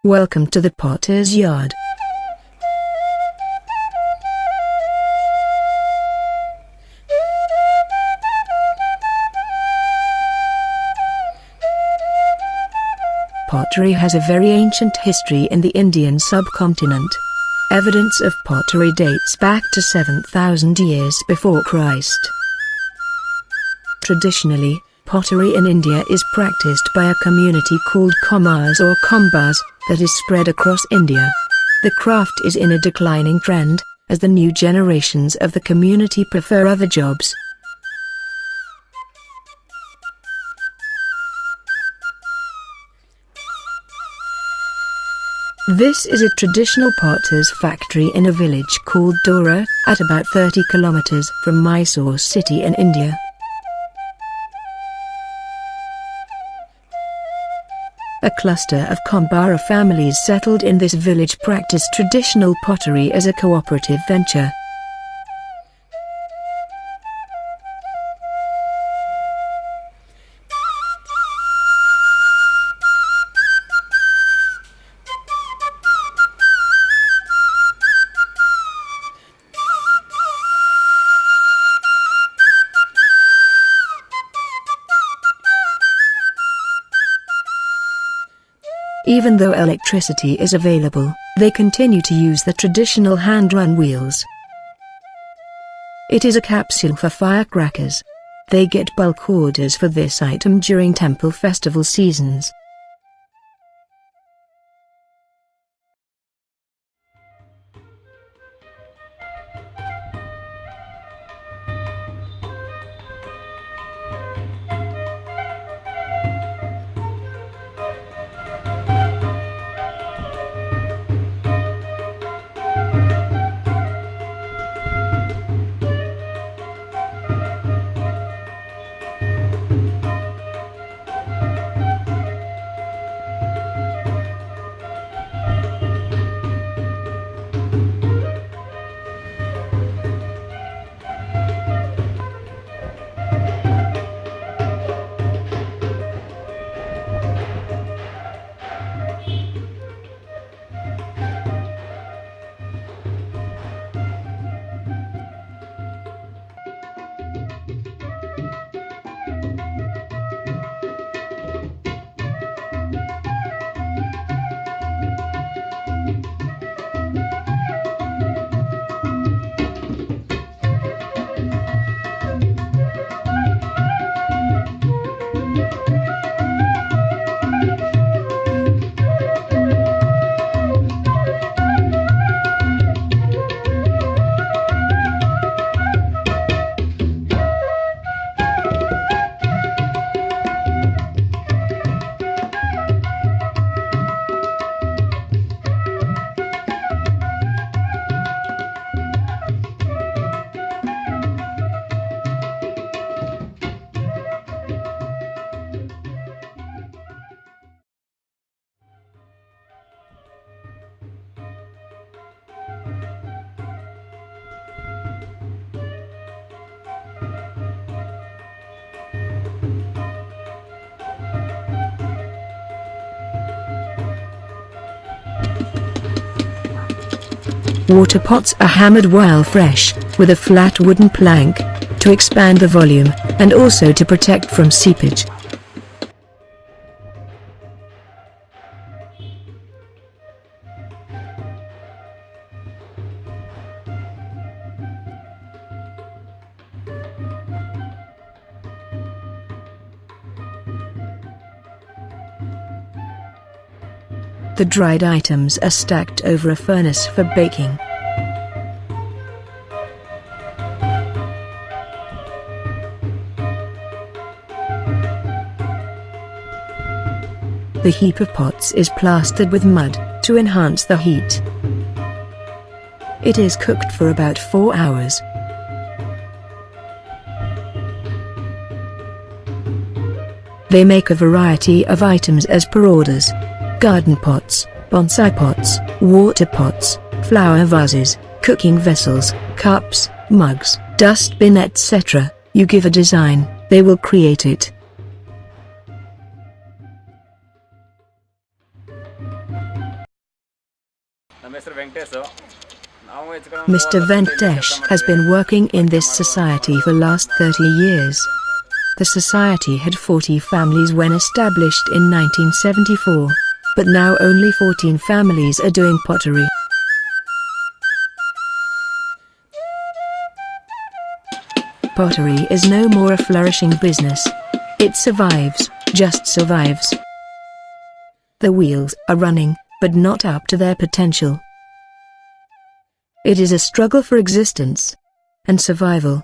Welcome to the Potter's Yard. Pottery has a very ancient history in the Indian subcontinent. Evidence of pottery dates back to 7,000 years before Christ. Traditionally, pottery in India is practiced by a community called Kamars or Kumbhars, that is spread across India. The craft is in a declining trend, as the new generations of the community prefer other jobs. This is a traditional potter's factory in a village called Dora, at about 30 kilometers from Mysore city in India. A cluster of Kumbhara families settled in this village practice traditional pottery as a cooperative venture. Even though electricity is available, they continue to use the traditional hand-run wheels. It is a capsule for firecrackers. They get bulk orders for this item during temple festival seasons. Water pots are hammered while fresh, with a flat wooden plank, to expand the volume, and also to protect from seepage. The dried items are stacked over a furnace for baking. The heap of pots is plastered with mud, to enhance the heat. It is cooked for about 4 hours. They make a variety of items as per orders. Garden pots, bonsai pots, water pots, flower vases, cooking vessels, cups, mugs, dustbin, etc. You give a design, they will create it. Mr. Venkatesh has been working in this society for last 30 years. The society had 40 families when established in 1974, but now only 14 families are doing pottery. Pottery is no more a flourishing business. It survives, just survives. The wheels are running, but not up to their potential. It is a struggle for existence and survival.